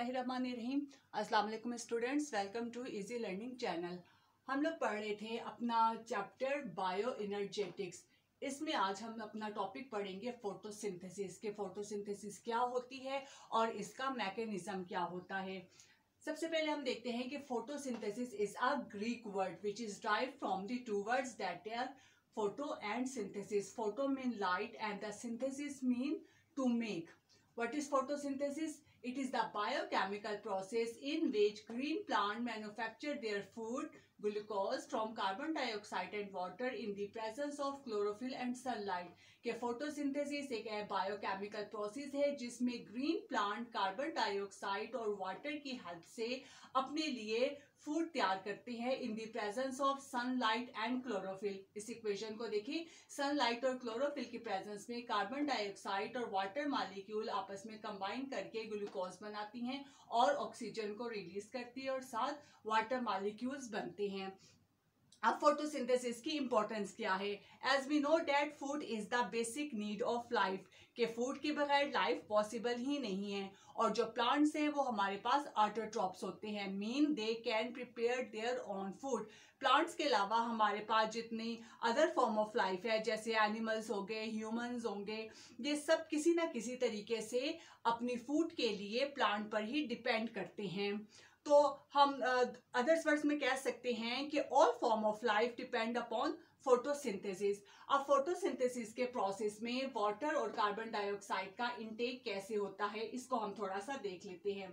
बिस्मिल्लाहिर्रहमानिर्रहीम। अस्सलाम वालेकुम students, welcome to easy learning channel. हम लोग पढ़ रहे थे अपना चैप्टर बायो एनर्जेटिक्स। इसमें आज हम अपना टॉपिक पढ़ेंगे फोटोसिंथेसिस के फोटोसिंथेसिस क्या होती है और इसका मैकेनिज्म क्या होता है। सबसे पहले हम देखते हैं कि photosynthesis is a Greek word which is derived from the two words that are photo and synthesis. Photo mean light and the synthesis mean to make. What is photosynthesis? It is the biochemical process in which green plant manufacture their food glucose from carbon dioxide and water in the presence of chlorophyll and sunlight. कि photosynthesis एक biochemical process है जिसमें green plant carbon dioxide और water की help से अपने लिए food तैयार करते हैं in the presence of sunlight and chlorophyll. इस इक्वेशन को देखिए, सनलाइट और क्लोरोफिल की प्रेजेंस में कार्बन डाइऑक्साइड और वाटर मॉलिक्यूल आपस में कंबाइन करके ग्लूकोज बनाती हैं और ऑक्सीजन को रिलीज करती है और साथ वाटर मॉलिक्यूल्स बनते हैं। अब फोटोसिंथेसिस की इंपॉर्टेंस क्या है? As we know that food is the basic need of life, के फूड के बगैर लाइफ पॉसिबल ही नहीं है। और जो प्लांट्स हैं वो हमारे पास ऑटोट्रॉप्स होते हैं, mean they can prepare their own food. Plants के अलावा हमारे पास जितनी अदर फॉर्म ऑफ लाइफ है जैसे एनिमल्स हो गए, ह्यूमंस होंगे, ये सब किसी ना किसी तरीके से अपनी फूड के लिए प्लांट पर ही डिपेंड करते हैं। तो हम अदर्स वर्ड्स में कह सकते हैं कि all form of life depend upon photosynthesis. अब फोटोसिंथेसिस के प्रोसेस में वाटर और कार्बन डाइऑक्साइड का इनटेक कैसे होता है इसको हम थोड़ा सा देख लेते हैं।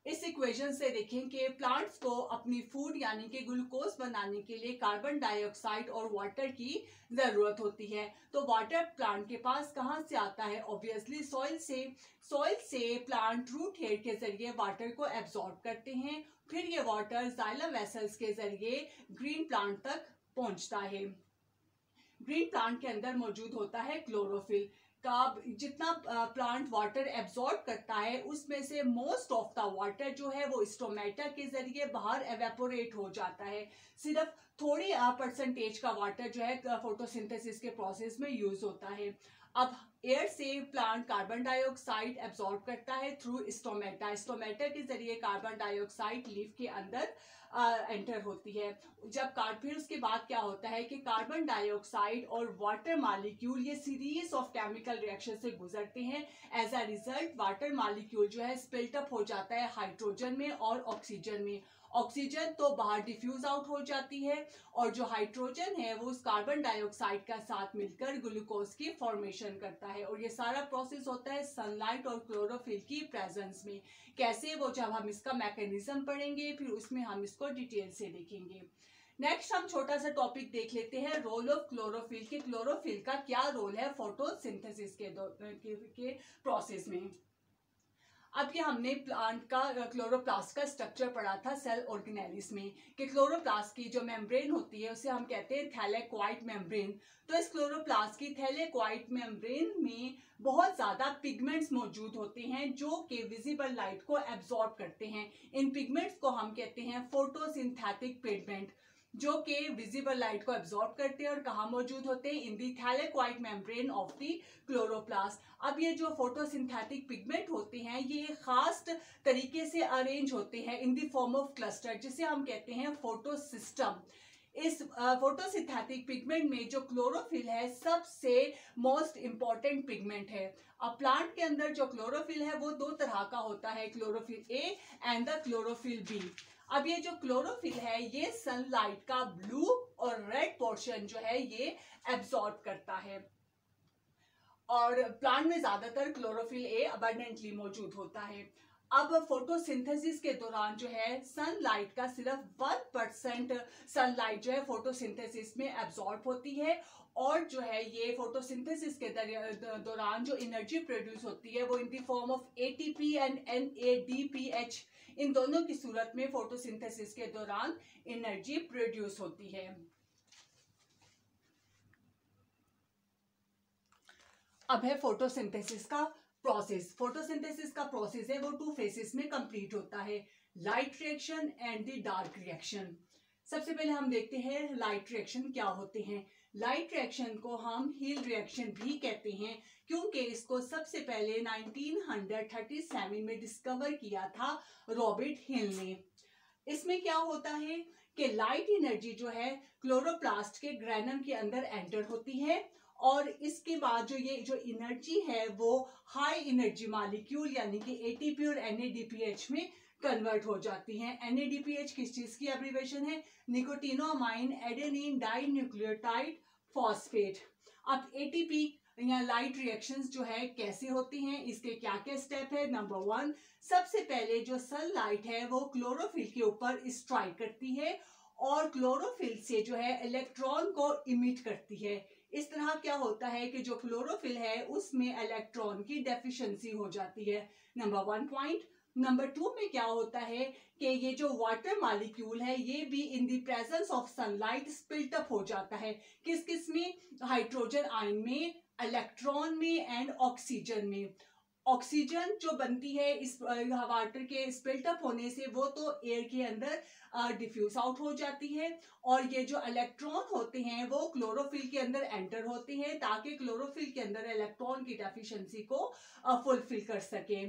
इस इक्वेशन से देखें कि प्लांट्स को अपनी फूड यानी कि ग्लूकोज बनाने के लिए कार्बन डाइऑक्साइड और वाटर की जरूरत होती है। तो वाटर प्लांट के पास कहाँ से आता है? ऑब्वियसली सॉइल से। सॉइल से प्लांट रूट हेयर के जरिए वाटर को एब्जॉर्ब करते हैं, फिर ये वाटर जाइलम वेसल्स के जरिए ग्रीन प्लांट तक पहुंचता है। ग्रीन प्लांट के अंदर मौजूद होता है क्लोरोफिल का। जितना प्लांट वाटर एब्जॉर्ब करता है उसमें से मोस्ट ऑफ द वाटर जो है वो स्टोमेटा के जरिए बाहर एवेपोरेट हो जाता है। सिर्फ थोड़ी परसेंटेज का वाटर जो है फोटोसिंथेसिस के प्रोसेस में यूज होता है। अब एयर से प्लांट कार्बन डाइऑक्साइड एब्जॉर्ब करता है थ्रू स्टोमेटा। स्टोमेटा के जरिए कार्बन डाइऑक्साइड लीफ के अंदर एंटर होती है। फिर उसके बाद क्या होता है कि कार्बन डाइऑक्साइड और वाटर मॉलिक्यूल ये सीरीज ऑफ केमिकल रिएक्शन से गुजरते हैं। As a result water molecule जो है स्प्लिट अप हो जाता है हाइड्रोजन में और ऑक्सीजन में। ऑक्सीजन तो बाहर डिफ्यूज आउट हो जाती है और जो हाइड्रोजन है वो उस कार्बन डाइऑक्साइड का साथ मिलकर ग्लूकोज की फॉर्मेशन करता है। और ये सारा प्रोसेस होता है सनलाइट और क्लोरोफिल की प्रेजेंस में। कैसे, वो जब हम इसका मैकेनिज्म पढ़ेंगे फिर उसमें हम इसको डिटेल से देखेंगे। नेक्स्ट हम छोटा सा टॉपिक देख लेते हैं, रोल ऑफ क्लोरोफिल के। क्लोरोफिल का क्या रोल है फोटोसिंथेसिस के प्रोसेस में? अब ये हमने प्लांट का क्लोरोप्लास्ट का स्ट्रक्चर पढ़ा था सेल ऑर्गेनेलिस में कि क्लोरोप्लास्ट की जो मेम्ब्रेन होती है उसे हम कहते हैं थैलेकोइड मेम्ब्रेन। तो इस क्लोरोप्लास्ट की थैलेकोइड मेम्ब्रेन में बहुत ज्यादा पिगमेंट्स मौजूद होते हैं जो कि विजिबल लाइट को एब्जॉर्ब करते हैं। इन पिगमेंट्स को हम कहते हैं फोटोसिंथेटिक पिगमेंट, जो कि विजिबल लाइट को एब्जॉर्ब करते हैं और कहाँ मौजूद होते हैं? इन दी थैलेकोइड मेम्ब्रेन ऑफ दी क्लोरोप्लास्ट। अब ये जो फोटोसिंथेटिक पिगमेंट होते हैं ये खास तरीके से अरेंज होते हैं इन दी फॉर्म ऑफ क्लस्टर, जिसे हम कहते हैं फोटोसिस्टम। इस फोटोसिंथेटिक पिगमेंट में जो क्लोरोफिल है सबसे मोस्ट इंपॉर्टेंट पिगमेंट है। अब प्लांट के अंदर जो क्लोरोफिल है वो दो तरह का होता है, chlorophyll A and the chlorophyll B. अब ये जो क्लोरोफिल है ये सनलाइट का ब्लू और रेड पोर्शन जो है ये एब्जॉर्ब करता है और प्लांट में ज्यादातर क्लोरोफिल ए अबंडेंटली मौजूद होता है। अब फोटोसिंथेसिस के दौरान जो है सनलाइट का सिर्फ 1% सनलाइट जो है फोटोसिंथेसिस में एब्जॉर्ब होती है और जो है ये फोटोसिंथेसिस के दौरान जो एनर्जी प्रोड्यूस होती है वो in the form of ATP and NADPH, इन दोनों की सूरत में फोटोसिंथेसिस के दौरान एनर्जी प्रोड्यूस होती है। अब है फोटोसिंथेसिस का प्रोसेस। फोटोसिंथेसिस का प्रोसेस है वो टू फेसेस में कंप्लीट होता है, light reaction and the dark reaction. सबसे पहले हम देखते हैं लाइट रिएक्शन क्या होते हैं। लाइट रिएक्शन को हम हिल रिएक्शन भी कहते हैं, क्योंकि इसको सबसे पहले 1937 में डिस्कवर किया था रॉबर्ट हिल ने। इसमें क्या होता है कि लाइट एनर्जी जो है क्लोरोप्लास्ट के ग्रैनम के अंदर एंटर होती है, और इसके बाद जो एनर्जी है वो हाई एनर्जी मॉलिक्यूल यानी कि एटीपी और एनएडीपीएच में कन्वर्ट हो जाती हैं। एनएडीपीएच किस चीज की एब्रिविएशन है? निकोटिनोमाइन एडेनिन डाई न्यूक्लियोटाइड फॉस्फेट। अब एटीपी या लाइट रिएक्शंस जो है कैसे होती हैं, इसके क्या क्या स्टेप है? नंबर 1, सबसे पहले जो सनलाइट है वो क्लोरोफिल के ऊपर स्ट्राइक करती है और क्लोरोफिल से जो है इलेक्ट्रॉन को इमिट करती है। इस तरह क्या होता है कि जो क्लोरोफिल है उसमें इलेक्ट्रॉन की डेफिशिएंसी हो जाती है। Number 1 point. नंबर 2 में क्या होता है कि ये जो वाटर मॉलिक्यूल है ये भी in the presence of sunlight split up हो जाता है। किस किस में? हाइड्रोजन आयन में, इलेक्ट्रॉन में एंड ऑक्सीजन में। ऑक्सीजन जो बनती है इस वाटर के स्प्लिट अप होने से वो तो एयर के अंदर डिफ्यूज आउट हो जाती है, और ये जो इलेक्ट्रॉन होते हैं वो क्लोरोफिल के अंदर एंटर होते हैं ताकि क्लोरोफिल के अंदर इलेक्ट्रॉन की डेफिशिएंसी को फुलफिल कर सके।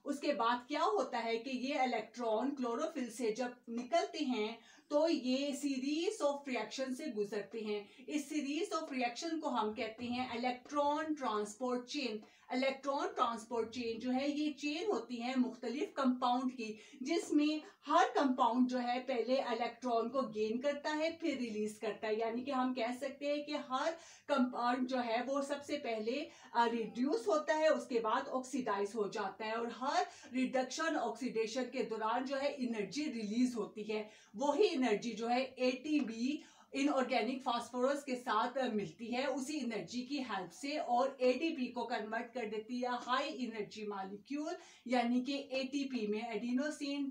उसके बाद क्या होता है कि ये इलेक्ट्रॉन क्लोरोफिल से जब निकलते हैं तो ये सीरीज ऑफ रिएक्शन से गुजरते हैं। इस सीरीज ऑफ रिएक्शन को हम कहते हैं electron transport chain. Electron transport chain जो है ये चेन होती है मुख्तलिफ कंपाउंड की, जिसमें हर कंपाउंड जो है पहले इलेक्ट्रॉन को गेन करता है फिर रिलीज करता है। यानी कि हम कह सकते हैं कि हर कंपाउंड जो है वो सबसे पहले रिड्यूस होता है, उसके बाद ऑक्सीडाइज हो जाता है, और हर रिडक्शन ऑक्सीडेशन के दौरान जो है एनर्जी रिलीज होती है। वही एनर्जी जो है एटीबी इनऑर्गेनिक फास्फोरस के साथ मिलती है उसी एनर्जी की हेल्प से, और एडीपी को कन्वर्ट कर देती है हाई एनर्जी मॉलिक्यूल यानी कि एटीपी में, एडिनोसिन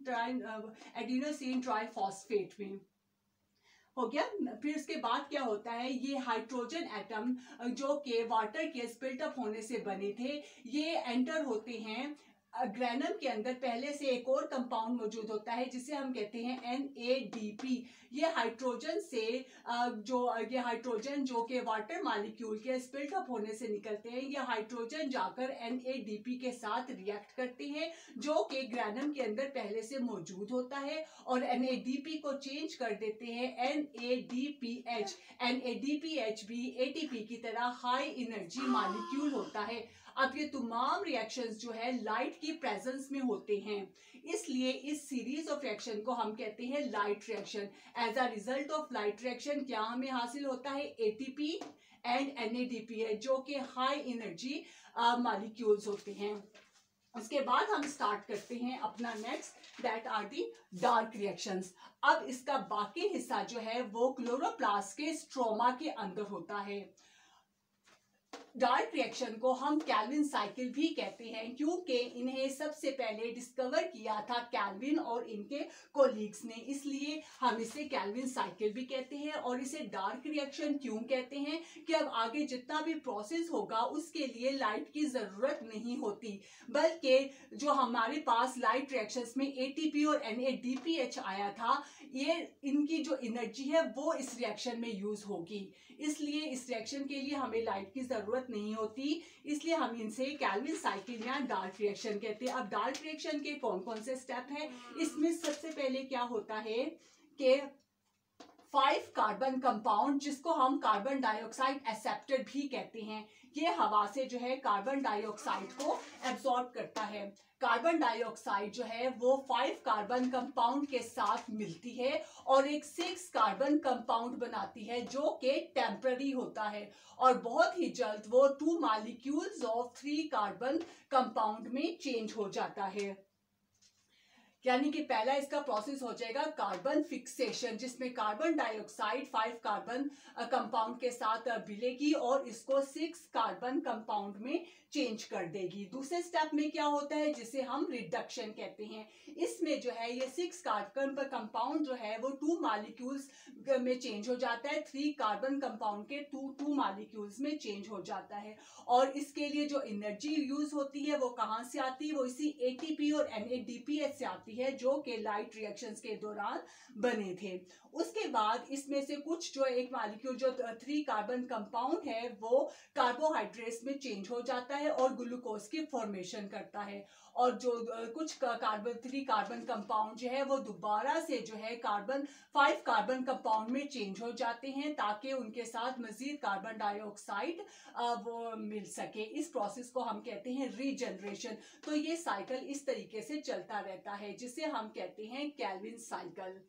ट्राइफॉस्फेट में। हो गया। फिर उसके बाद क्या होता है, ये हाइड्रोजन एटम जो कि वाटर के स्प्लिट अप होने से बने थे ये एंटर होते हैं ग्रैनम के अंदर। पहले से एक और कंपाउंड मौजूद होता है जिसे हम कहते हैं NADP। ये हाइड्रोजन से ये हाइड्रोजन जो कि वाटर मॉलिक्यूल के स्प्लिट अप होने से निकलते हैं, ये हाइड्रोजन जाकर NADP के साथ रिएक्ट करते हैं जो कि ग्रैनम के अंदर पहले से मौजूद होता है, और NADP को चेंज कर देते हैं NADPH। NADPH भी ATP की तरह हाई एनर्जी मॉलिक्यूल होता है। अब ये तमाम रिएक्शंस जो है लाइट की प्रेजेंस में होते हैं, इसलिए इस सीरीज ऑफ रिएक्शन को हम कहते हैं light reaction. As a result of light reaction क्या हमें हासिल होता है? एटीपी एंड NADPH जो कि हाई एनर्जी मॉलिक्यूल्स होते हैं। उसके बाद हम स्टार्ट करते हैं अपना next, that are the dark reactions. अब इसका बाकी हिस्सा जो है वो क्लोरोप्लास्ट के स्ट्रोमा के अंदर होता है। डार्क रिएक्शन को हम कैल्विन साइकिल भी कहते हैं, क्योंकि इन्हें सबसे पहले डिस्कवर किया था कैल्विन और इनके कोलीग्स ने, इसलिए हम इसे कैल्विन साइकिल भी कहते हैं। और इसे डार्क रिएक्शन क्यों कहते हैं कि अब आगे जितना भी प्रोसेस होगा उसके लिए लाइट की जरूरत नहीं होती, बल्कि जो हमारे पास लाइट रिएक्शंस में एटीपी और NADPH आया था, ये इनकी जो एनर्जी है वो इस रिएक्शन में यूज होगी, इसलिए इस रिएक्शन के लिए हमें लाइट की जरूरत नहीं होती, इसलिए हम इनसे कैल्विन साइकिल या डार्क रिएक्शन कहते हैं। अब डार्क रिएक्शन के कौन कौन से स्टेप हैं? इसमें सबसे पहले क्या होता है कि 5 कार्बन कंपाउंड जिसको हम कार्बन डाइऑक्साइड एक्सेप्टर भी कहते हैं, ये हवा से जो है कार्बन डाइऑक्साइड को एब्सॉर्ब करता है। कार्बन डाइऑक्साइड जो है वो 5 कार्बन कंपाउंड के साथ मिलती है और एक 6 कार्बन कंपाउंड बनाती है जो कि टेम्पररी होता है, और बहुत ही जल्द वो 2 मॉलिक्यूल्स ऑफ 3 कार्बन कंपाउंड में चेंज हो जाता है। यानी कि पहला इसका प्रोसेस हो जाएगा कार्बन फिक्सेशन, जिसमें कार्बन डाइऑक्साइड 5 कार्बन कंपाउंड के साथ मिलेगी और इसको 6 कार्बन कंपाउंड में चेंज कर देगी। दूसरे स्टेप में क्या होता है जिसे हम रिडक्शन कहते हैं, इसमें जो है ये 6 कार्बन कंपाउंड जो है वो 2 मॉलिक्यूल्स में चेंज हो जाता है, 3 कार्बन कंपाउंड के 2 मॉलिक्यूल्स में चेंज हो जाता है। और इसके लिए जो एनर्जी यूज होती है वो कहाँ से आती है? वो इसी ATP और NADPH से आती है। जाती है जो कि लाइट रिएक्शंस के दौरान बने थे। उसके बाद इसमें से कुछ जो एक मॉलिक्यूल जो 3 कार्बन कंपाउंड है वो कार्बोहाइड्रेट्स में चेंज हो जाता है और ग्लूकोज की फॉर्मेशन करता है, और जो कुछ कार्बन 3 कार्बन कंपाउंड जो है वो दोबारा से जो है 5 कार्बन कंपाउंड में चेंज हो जाते हैं ताकि उनके साथ मजीद कार्बन डाइऑक्साइड वो मिल सके। इस प्रोसेस को हम कहते हैं रीजनरेशन। तो ये साइकिल इस तरीके से चलता रहता है जिसे हम कहते हैं केल्विन साइकिल।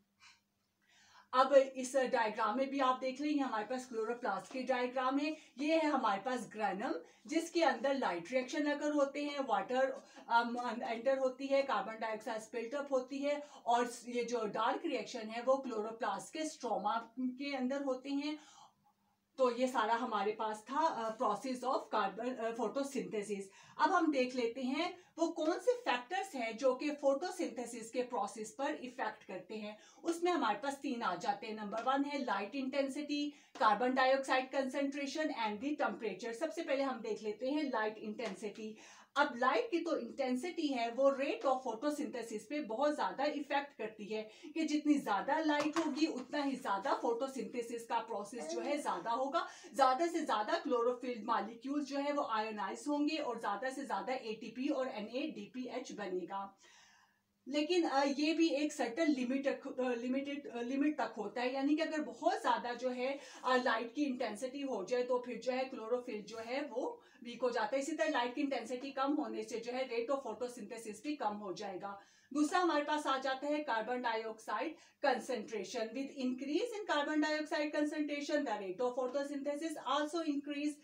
अब इस डायग्राम में भी आप देख लें, हमारे पास क्लोरोप्लास्ट की डायग्राम है। ये है हमारे पास ग्रेनम जिसके अंदर लाइट रिएक्शन अगर होते हैं, वाटर एंटर होती है, कार्बन डाइऑक्साइड स्पिल्ट अप होती है, और ये जो डार्क रिएक्शन है वो क्लोरोप्लास्ट के स्ट्रोमा के अंदर होते हैं। तो ये सारा हमारे पास था प्रोसेस ऑफ कार्बन फोटोसिंथेसिस। अब हम देख लेते हैं वो कौन से फैक्टर्स हैं जो कि फोटोसिंथेसिस के प्रोसेस पर इफेक्ट करते हैं। उसमें हमारे पास 3 आ जाते हैं। नंबर 1 है light intensity, carbon dioxide concentration and the temperature. सबसे पहले हम देख लेते हैं लाइट इंटेंसिटी। अब लाइट की तो इंटेंसिटी है वो रेट ऑफ फोटोसिंथेसिस पे बहुत ज्यादा इफेक्ट करती है कि जितनी ज्यादा लाइट होगी उतना ही ज्यादा फोटोसिंथेसिस का प्रोसेस जो है ज्यादा होगा, ज्यादा से ज्यादा क्लोरोफिल मॉलिक्यूल्स जो है वो आयोनाइज होंगे और ज्यादा से ज्यादा एटीपी और NADPH बनेगा। लेकिन ये भी एक सर्टन लिमिट तक होता है, यानी कि अगर बहुत ज्यादा जो है लाइट की इंटेंसिटी हो जाए तो फिर जो है क्लोरोफिल जो है वो वीक हो जाता है। इसी तरह लाइट की इंटेंसिटी कम होने से जो है रेट ऑफ फोटोसिंथेसिस भी कम हो जाएगा। दूसरा हमारे पास आ जाता है carbon dioxide concentration. With increase in carbon dioxide concentration the rate of photosynthesis also increase.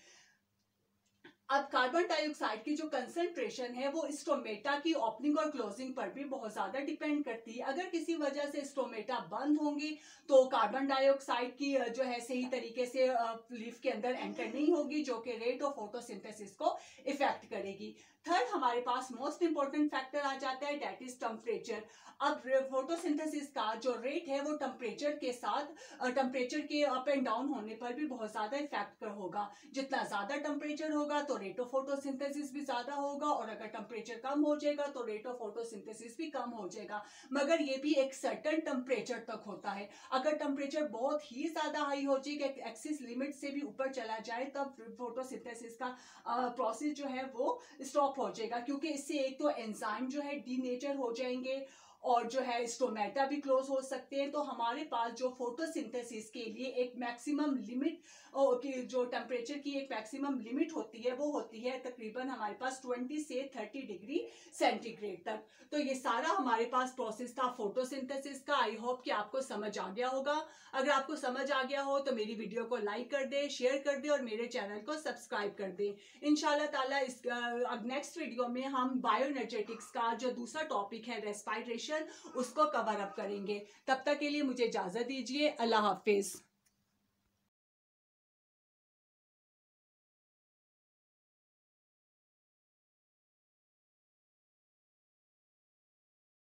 अब कार्बन डाइऑक्साइड की जो कंसंट्रेशन है वो स्टोमेटा की ओपनिंग और क्लोजिंग पर भी बहुत ज्यादा डिपेंड करती है। अगर किसी वजह से स्टोमेटा बंद होंगी तो कार्बन डाइऑक्साइड की जो है सही तरीके से लीफ के अंदर एंटर नहीं होगी, जो कि रेट ऑफ फोटोसिंथेसिस को इफेक्ट करेगी। थर्ड हमारे पास मोस्ट इंपॉर्टेंट फैक्टर आ जाता है, दैट इज टेम्परेचर। अब फोटोसिंथेसिस का जो रेट है वो टेम्परेचर के साथ टेम्परेचर के अप एंड डाउन होने पर भी बहुत ज्यादा इफेक्ट होगा। जितना ज्यादा टेम्परेचर होगा तो रेट ऑफ फोटोसिंथेसिस भी ज्यादा होगा, और अगर टेम्परेचर कम हो जाएगा तो रेट ऑफ फोटोसिंथेसिस भी कम हो जाएगा। मगर ये भी एक सर्टेन टेम्परेचर तक होता है। अगर टेम्परेचर बहुत ही ज्यादा हाई हो जाए, एक्सिस लिमिट से भी ऊपर चला जाए, तब फोटोसिंथेसिस का प्रोसेस जो है वो स्टॉप हो जाएगा, क्योंकि इससे एक तो एंजाइम जो है डीनेचर हो जाएंगे और जो है स्टोमेटा भी क्लोज हो सकते हैं। तो हमारे पास जो फोटोसिंथेसिस के लिए एक मैक्सिमम लिमिट की जो टेम्परेचर की एक मैक्सिमम लिमिट होती है वो होती है तकरीबन हमारे पास 20 से 30 डिग्री सेंटीग्रेड तक। तो ये सारा हमारे पास प्रोसेस था फोटोसिंथेसिस का। आई होप कि आपको समझ आ गया होगा। अगर आपको समझ आ गया हो तो मेरी वीडियो को लाइक कर दे, शेयर कर दे और मेरे चैनल को सब्सक्राइब कर दे। इंशाल्लाह ताला इस अब नेक्स्ट वीडियो में हम बायोएनर्जेटिक्स का जो दूसरा टॉपिक है रेस्पिरेशन उसको कवर अप करेंगे। तब तक के लिए मुझे इजाजत दीजिए। अल्लाह हाफिज।